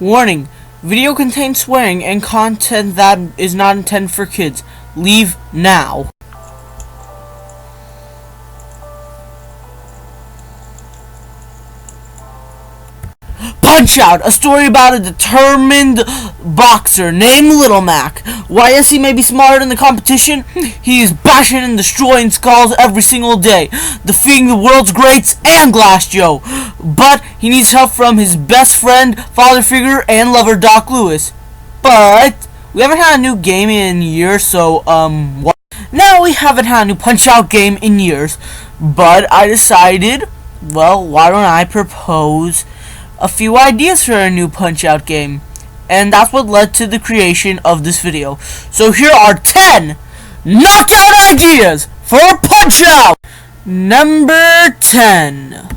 Warning: video contains swearing and content that is not intended for kids. Leave now. Punch-Out! A story about a determined boxer named Little Mac. Why is he maybe smarter than the competition? He is bashing and destroying skulls every single day, defeating the world's greats and Glass Joe. But he needs help from his best friend, father figure, and lover Doc Lewis. But we haven't had a new game in years, so what? No, we haven't had a new Punch-Out game in years. But I decided, well, why don't I propose a few ideas for a new Punch-Out game, and that's what led to the creation of this video. So here are 10 knockout ideas for Punch-Out! Number 10.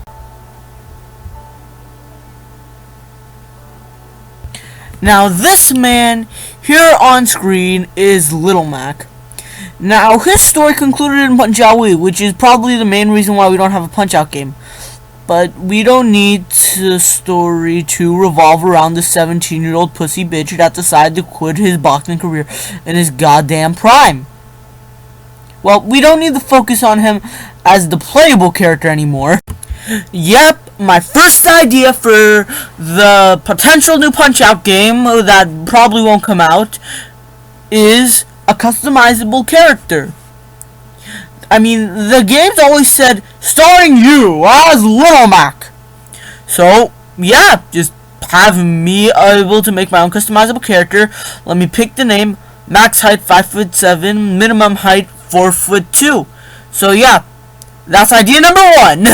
Now this man here on screen is Little Mac. Now his story concluded in Punch-Out Wii, which is probably the main reason why we don't have a Punch-Out game. But we don't need the story to revolve around the 17-year-old pussy bitch that decided to quit his boxing career in his goddamn prime. Well, we don't need to focus on him as the playable character anymore. Yep, my first idea for the potential new Punch-Out game that probably won't come out is a customizable character. I mean, the game's always said, starring you as Little Mac. So, yeah, just have me able to make my own customizable character. Let me pick the name, max height 5'7", minimum height 4'2". So, yeah, that's idea number 1.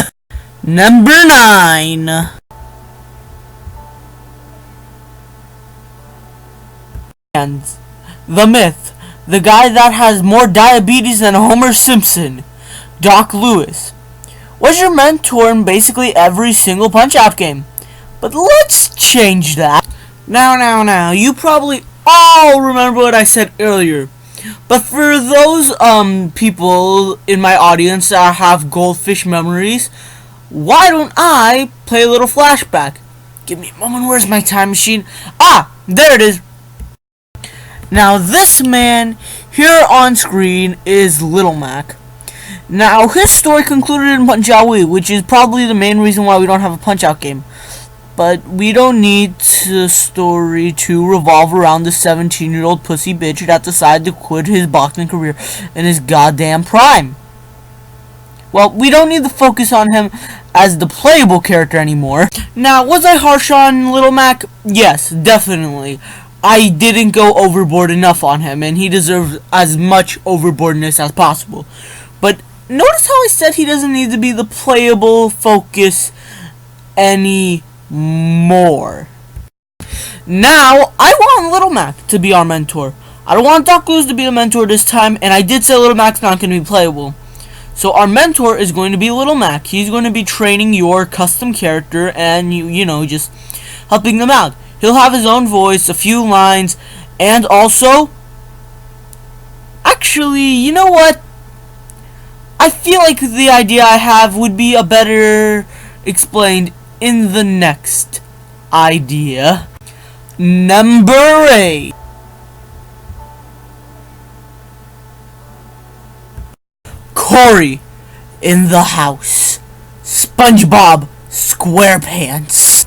Number 9. And the myth. The guy that has more diabetes than Homer Simpson, Doc Lewis, was your mentor in basically every single Punch-Out game. But let's change that. Now, you probably all remember what I said earlier. But for those people in my audience that have goldfish memories, why don't I play a little flashback? Give me a moment, where's my time machine? Ah, there it is. Now this man here on screen is Little Mac. Now his story concluded in Punch-Out Wii, which is probably the main reason why we don't have a Punch-Out game. But we don't need the story to revolve around the 17-year-old pussy bitch that decided to quit his boxing career in his goddamn prime. Well, we don't need to focus on him as the playable character anymore. Now, was I harsh on Little Mac? Yes, definitely. I didn't go overboard enough on him, and he deserves as much overboardness as possible. But notice how I said he doesn't need to be the playable focus anymore. Now, I want Little Mac to be our mentor. I don't want Doc Lewis to be the mentor this time, and I did say Little Mac's not going to be playable. So our mentor is going to be Little Mac. He's going to be training your custom character and, you know, just helping them out. He'll have his own voice, a few lines, and also, actually, you know what? I feel like the idea I have would be a better explained in the next idea. Number 8. Cory in the house. SpongeBob SquarePants.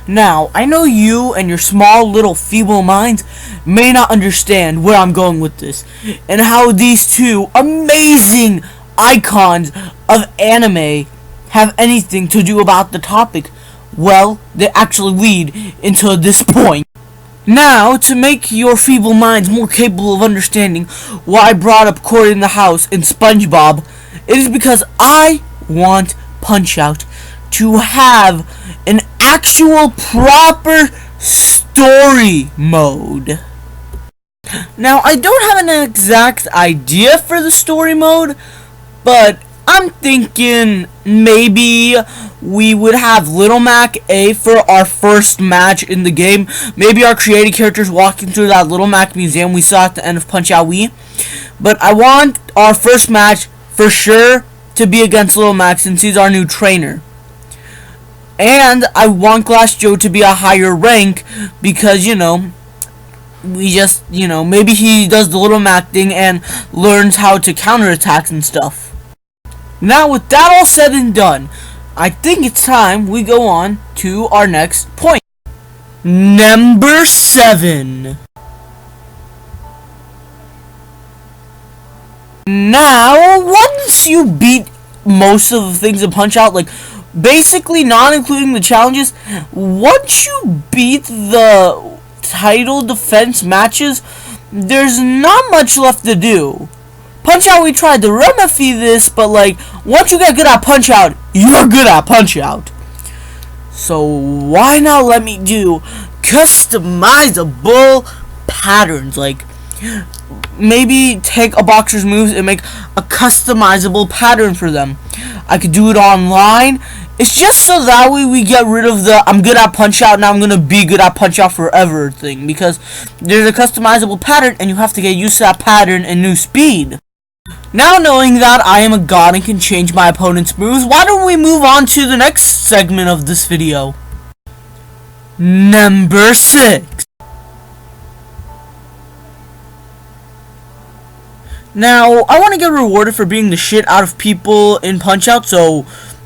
Now, I know you and your small little feeble minds may not understand where I'm going with this, and how these two amazing icons of anime have anything to do about the topic. Well, they actually lead into this point. Now, to make your feeble minds more capable of understanding why I brought up Cory in the house and SpongeBob, it is because I want Punch-Out to have an actual proper story mode. Now, I don't have an exact idea for the story mode, but I'm thinking maybe we would have Little Mac for our first match in the game. Maybe our creative characters walking through that Little Mac museum we saw at the end of Punch-Out Wii. But I want our first match for sure to be against Little Mac since he's our new trainer. And I want Glass Joe to be a higher rank because, maybe he does the little acting and learns how to counterattack and stuff. Now, with that all said and done, I think it's time we go on to our next point. Number 7. Now, once you beat most of the things in Punch-Out, like, basically not including the challenges, once you beat the title defense matches, there's not much left to do. Punch-Out, we tried to remedy this, but, like, once you get good at Punch-Out, you're good at Punch-Out. So, why not let me do customizable patterns? Like, maybe take a boxer's moves and make a customizable pattern for them. I could do it online. It's just so that way we get rid of the I'm good at Punch-Out, now I'm gonna be good at Punch-Out forever thing. Because there's a customizable pattern and you have to get used to that pattern and new speed. Now knowing that I am a god and can change my opponent's moves, why don't we move on to the next segment of this video. Number 6. Now, I want to get rewarded for beating the shit out of people in Punch-Out, so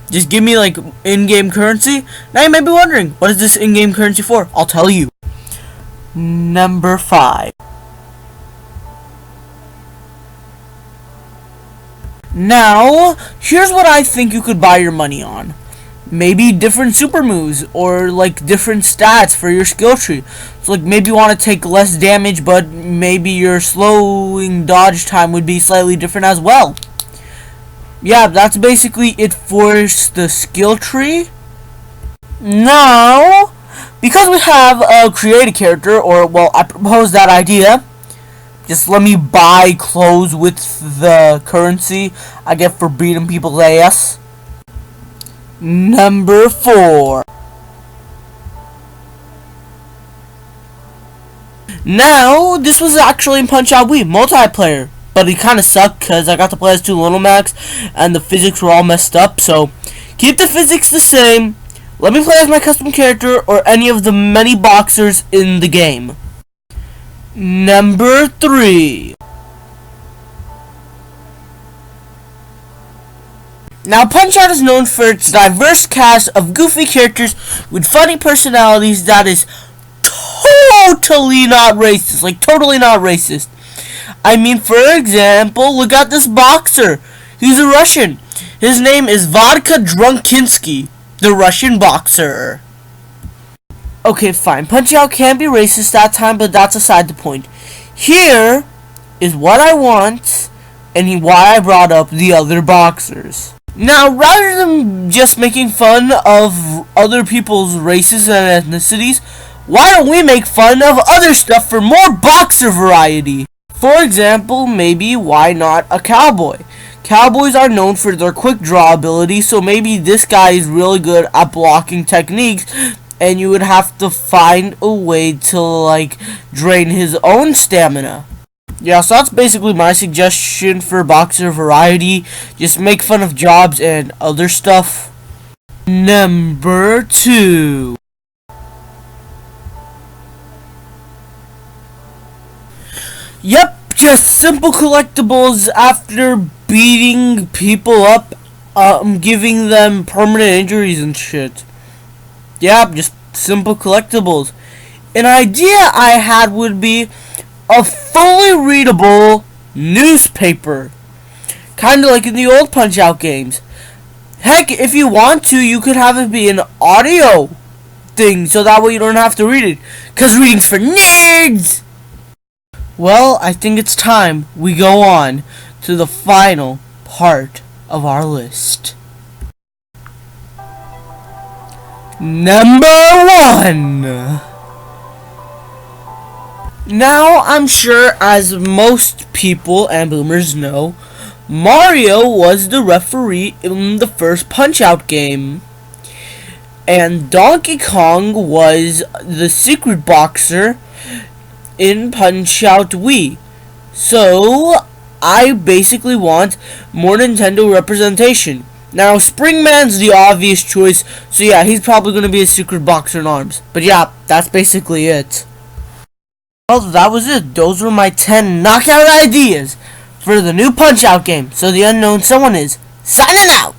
just give me, like, in-game currency. Now you may be wondering, what is this in-game currency for? I'll tell you. Number 5. Now, here's what I think you could buy your money on. Maybe different super moves, or like different stats for your skill tree. So like maybe you want to take less damage, but maybe your slowing dodge time would be slightly different as well. Yeah, that's basically it for the skill tree. Now, because we have a created character, or well, I proposed that idea. Just let me buy clothes with the currency I get for beating people's ass. Number 4. Now, this was actually in Punch-Out Wii multiplayer, but it kind of sucked because I got to play as 2 Little Macs and the physics were all messed up. So, keep the physics the same. Let me play as my custom character or any of the many boxers in the game. Number 3. Now, Punch-Out is known for its diverse cast of goofy characters with funny personalities that is totally not racist. Like, totally not racist. I mean, for example, look at this boxer. He's a Russian. His name is Vodka Drunkinsky, the Russian boxer. Okay, fine. Punch-Out can be racist that time, but that's aside the point. Here is what I want and why I brought up the other boxers. Now, rather than just making fun of other people's races and ethnicities, why don't we make fun of other stuff for more boxer variety? For example, maybe why not a cowboy? Cowboys are known for their quick draw ability, so maybe this guy is really good at blocking techniques, and you would have to find a way to, like, drain his own stamina. Yeah, so that's basically my suggestion for boxer variety. Just make fun of jobs and other stuff. Number 2. Yep, just simple collectibles after beating people up, giving them permanent injuries and shit. Yep, just simple collectibles. An idea I had would be a fully readable newspaper. Kinda like in the old Punch-Out games. Heck, if you want to, you could have it be an audio thing, so that way you don't have to read it. 'Cause reading's for nerds! Well, I think it's time we go on to the final part of our list. Number 1. Now, I'm sure as most people and boomers know, Mario was the referee in the first Punch-Out game. And Donkey Kong was the secret boxer in Punch-Out Wii. So, I basically want more Nintendo representation. Now, Springman's the obvious choice, so yeah, he's probably going to be a secret boxer in arms. But yeah, that's basically it. Well, that was it. Those were my 10 knockout ideas for the new Punch-Out game. So the unknown someone is signing out!